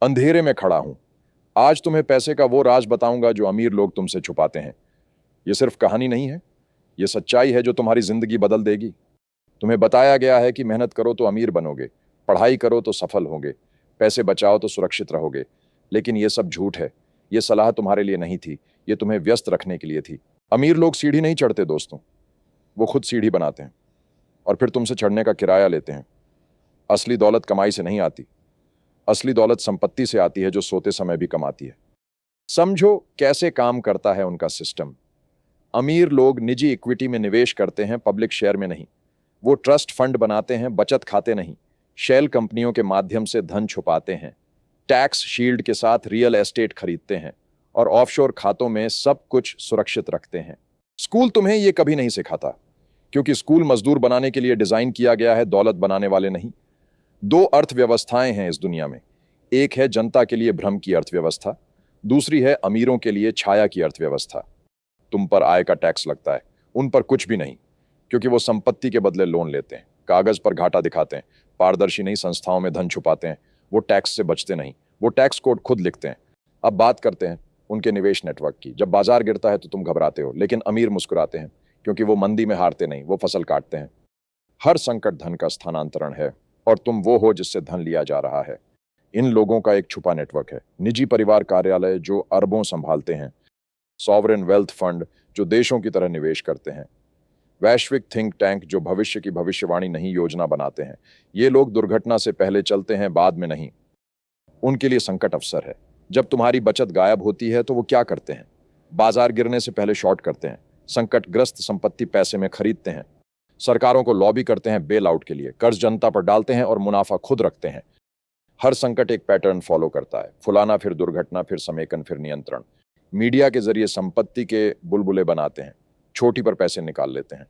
अंधेरे में खड़ा हूं। आज तुम्हें पैसे का वो राज बताऊंगा जो अमीर लोग तुमसे छुपाते हैं। ये सिर्फ कहानी नहीं है, ये सच्चाई है जो तुम्हारी जिंदगी बदल देगी। तुम्हें बताया गया है कि मेहनत करो तो अमीर बनोगे, पढ़ाई करो तो सफल होगे, पैसे बचाओ तो सुरक्षित रहोगे। लेकिन ये सब झूठ है। ये सलाह तुम्हारे लिए नहीं थी, ये तुम्हें व्यस्त रखने के लिए थी। अमीर लोग सीढ़ी नहीं चढ़ते दोस्तों, वो खुद सीढ़ी बनाते हैं और फिर तुमसे चढ़ने का किराया लेते हैं। असली दौलत कमाई से नहीं आती, असली दौलत संपत्ति से आती है जो सोते समय भी कमाती है। समझो कैसे काम करता है उनका सिस्टम। अमीर लोग निजी इक्विटी में निवेश करते हैं, पब्लिक शेयर में नहीं। वो ट्रस्ट फंड बनाते हैं, बचत खाते नहीं। शेल कंपनियों के माध्यम से धन छुपाते हैं, टैक्स शील्ड के साथ रियल एस्टेट खरीदते हैं और ऑफशोर खातों में सब कुछ सुरक्षित रखते हैं। स्कूल तुम्हें ये कभी नहीं सिखाता, क्योंकि स्कूल मजदूर बनाने के लिए डिजाइन किया गया है, दौलत बनाने वाले नहीं। दो अर्थव्यवस्थाएं हैं इस दुनिया में। एक है जनता के लिए भ्रम की अर्थव्यवस्था, दूसरी है अमीरों के लिए छाया की अर्थव्यवस्था। तुम पर आय का टैक्स लगता है, उन पर कुछ भी नहीं, क्योंकि वो संपत्ति के बदले लोन लेते हैं, कागज पर घाटा दिखाते हैं, पारदर्शी नहीं संस्थाओं में धन छुपाते हैं। वो टैक्स से बचते नहीं, वो टैक्स कोड खुद लिखते हैं। अब बात करते हैं उनके निवेश नेटवर्क की। जब बाजार गिरता है तो तुम घबराते हो, लेकिन अमीर मुस्कुराते हैं, क्योंकि वो मंदी में हारते नहीं, वो फसल काटते हैं। हर संकट धन का स्थानांतरण है और तुम वो हो जिससे धन लिया जा रहा है। इन लोगों का एक छुपा नेटवर्क है। निजी परिवार कार्यालय जो अरबों संभालते हैं, सॉवरेन वेल्थ फंड जो देशों की तरह निवेश करते हैं, वैश्विक थिंक टैंक जो भविष्य की भविष्यवाणी नहीं योजना बनाते हैं। ये लोग दुर्घटना से पहले चलते हैं, बाद में नहीं। उनके लिए संकट अवसर है। जब तुम्हारी बचत गायब होती है तो वो क्या करते हैं? बाजार गिरने से पहले शॉर्ट करते हैं, संकटग्रस्त संपत्ति पैसे में खरीदते हैं, सरकारों को लॉबी करते हैं बेल आउट के लिए, कर्ज जनता पर डालते हैं और मुनाफा खुद रखते हैं। हर संकट एक पैटर्न फॉलो करता है, फुलाना फिर दुर्घटना फिर समेकन फिर नियंत्रण। मीडिया के जरिए संपत्ति के बुलबुले बनाते हैं, छोटी पर पैसे निकाल लेते हैं।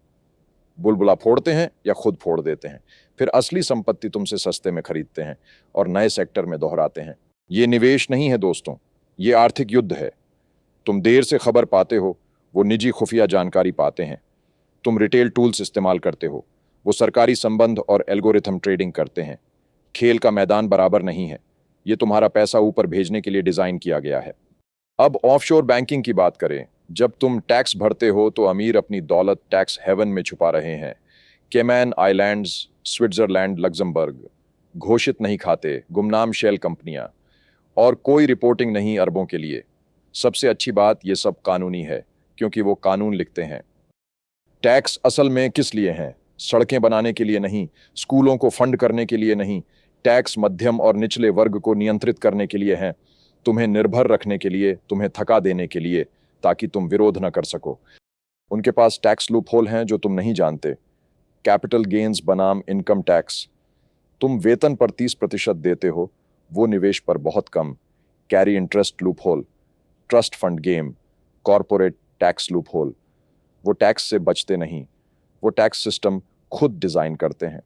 बुलबुला फोड़ते हैं या खुद फोड़ देते हैं, फिर असली संपत्ति तुमसे सस्ते में खरीदते हैं और नए सेक्टर में दोहराते हैं। ये निवेश नहीं है दोस्तों, ये आर्थिक युद्ध है। तुम देर से खबर पाते हो, वो निजी खुफिया जानकारी पाते हैं। तुम रिटेल टूल्स इस्तेमाल करते हो, वो सरकारी संबंध और एल्गोरिथम ट्रेडिंग करते हैं। खेल का मैदान बराबर नहीं है, ये तुम्हारा पैसा ऊपर भेजने के लिए डिजाइन किया गया है। अब ऑफशोर बैंकिंग की बात करें। जब तुम टैक्स भरते हो तो अमीर अपनी दौलत टैक्स हेवन में छुपा रहे हैं। Cayman Islands, Switzerland, Luxembourg. घोषित नहीं खाते, गुमनाम शेल कंपनियां और कोई रिपोर्टिंग नहीं अरबों के लिए। सबसे अच्छी बात, ये सब कानूनी है, क्योंकि वो कानून लिखते हैं। टैक्स असल में किस लिए हैं? सड़कें बनाने के लिए नहीं, स्कूलों को फंड करने के लिए नहीं। टैक्स मध्यम और निचले वर्ग को नियंत्रित करने के लिए हैं, तुम्हें निर्भर रखने के लिए, तुम्हें थका देने के लिए, ताकि तुम विरोध न कर सको। उनके पास टैक्स लूप होल हैं जो तुम नहीं जानते। कैपिटल गेन्स बनाम इनकम टैक्स। तुम वेतन पर 30% देते हो, वो निवेश पर बहुत कम। Carry interest loophole, trust fund game, corporate tax loophole. वो टैक्स से बचते नहीं, वो टैक्स सिस्टम खुद डिजाइन करते हैं।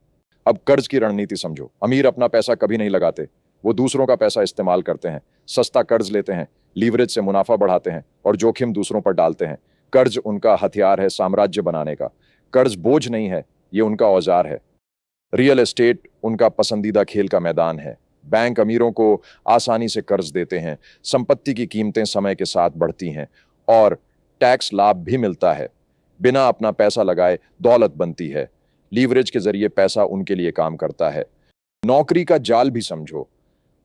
अब कर्ज की रणनीति समझो। अमीर अपना पैसा कभी नहीं लगाते, वो दूसरों का पैसा इस्तेमाल करते हैं। सस्ता कर्ज लेते हैं, लीवरेज से मुनाफा बढ़ाते हैं और जोखिम दूसरों पर डालते हैं। कर्ज उनका हथियार है साम्राज्य बनाने का। कर्ज बोझ नहीं है, ये उनका औजार है। रियल एस्टेट उनका पसंदीदा खेल का मैदान है। बैंक अमीरों को आसानी से कर्ज देते हैं, संपत्ति की कीमतें समय के साथ बढ़ती हैं और टैक्स लाभ भी मिलता है। बिना अपना पैसा लगाए दौलत बनती है। लीवरेज के जरिए पैसा उनके लिए काम करता है। नौकरी का जाल भी समझो।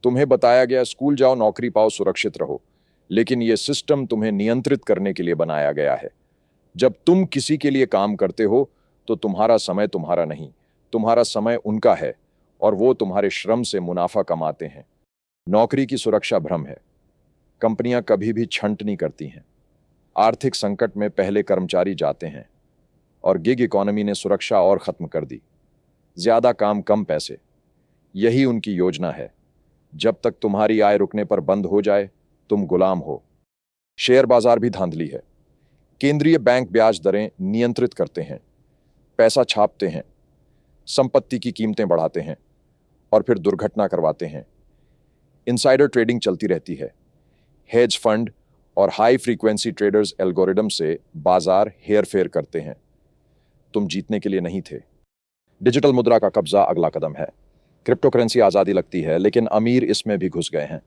तुम्हें बताया गया स्कूल जाओ, नौकरी पाओ, सुरक्षित रहो, लेकिन यह सिस्टम तुम्हें नियंत्रित करने के लिए बनाया गया है। जब तुम किसी के लिए काम करते हो तो तुम्हारा समय तुम्हारा नहीं, तुम्हारा समय उनका है और वो तुम्हारे श्रम से मुनाफा कमाते हैं। नौकरी की सुरक्षा भ्रम है। कंपनियां कभी भी छंट नहीं करती हैं। आर्थिक संकट में पहले कर्मचारी जाते हैं और गिग इकोनॉमी ने सुरक्षा और खत्म कर दी। ज्यादा काम कम पैसे, यही उनकी योजना है। जब तक तुम्हारी आय रुकने पर बंद हो जाए तुम गुलाम हो। शेयर बाजार भी धांधली है। केंद्रीय बैंक ब्याज दरें नियंत्रित करते हैं, पैसा छापते हैं, संपत्ति की कीमतें बढ़ाते हैं और फिर दुर्घटना करवाते हैं। इनसाइडर ट्रेडिंग चलती रहती है। हेज फंड और हाई फ्रीक्वेंसी ट्रेडर्स एल्गोरिदम से बाजार हेर फेर करते हैं। तुम जीतने के लिए नहीं थे। डिजिटल मुद्रा का कब्जा अगला कदम है। क्रिप्टो करेंसी आज़ादी लगती है, लेकिन अमीर इसमें भी घुस गए हैं।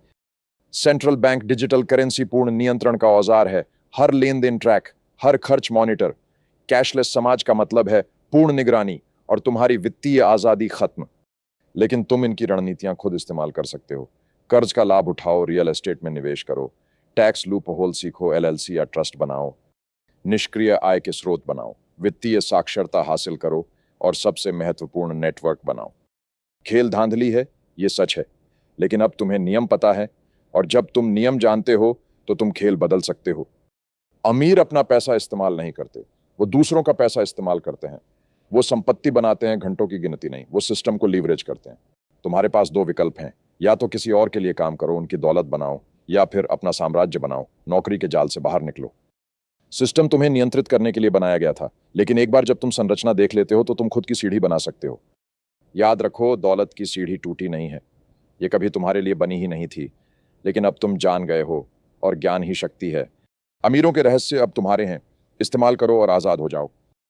सेंट्रल बैंक डिजिटल करेंसी पूर्ण नियंत्रण का औजार है। हर लेन देन ट्रैक, हर खर्च मॉनिटर। कैशलेस समाज का मतलब है पूर्ण निगरानी और तुम्हारी वित्तीय आज़ादी खत्म। लेकिन तुम इनकी रणनीतियां खुद इस्तेमाल कर सकते हो। कर्ज का लाभ उठाओ, रियल एस्टेट में निवेश करो, टैक्स लूप होल सीखो, एलएलसी या ट्रस्ट बनाओ, निष्क्रिय आय के स्रोत बनाओ, वित्तीय साक्षरता हासिल करो और सबसे महत्वपूर्ण नेटवर्क बनाओ। खेल धांधली है, ये सच है, लेकिन अब तुम्हें नियम पता है और जब तुम नियम जानते हो तो तुम खेल बदल सकते हो। अमीर अपना पैसा इस्तेमाल नहीं करते, वो दूसरों का पैसा इस्तेमाल करते हैं। वो संपत्ति बनाते हैं, घंटों की गिनती नहीं। वो सिस्टम को लीवरेज करते हैं। तुम्हारे पास दो विकल्प हैं, या तो किसी और के लिए काम करो, उनकी दौलत बनाओ, या फिर अपना साम्राज्य बनाओ, नौकरी के जाल से बाहर निकलो। सिस्टम तुम्हें नियंत्रित करने के लिए बनाया गया था, लेकिन एक बार जब तुम संरचना देख लेते हो तो तुम खुद की सीढ़ी बना सकते हो। याद रखो, दौलत की सीढ़ी टूटी नहीं है। ये कभी तुम्हारे लिए बनी ही नहीं थी, लेकिन अब तुम जान गए हो, और ज्ञान ही शक्ति है। अमीरों के रहस्य अब तुम्हारे हैं, इस्तेमाल करो और आज़ाद हो जाओ।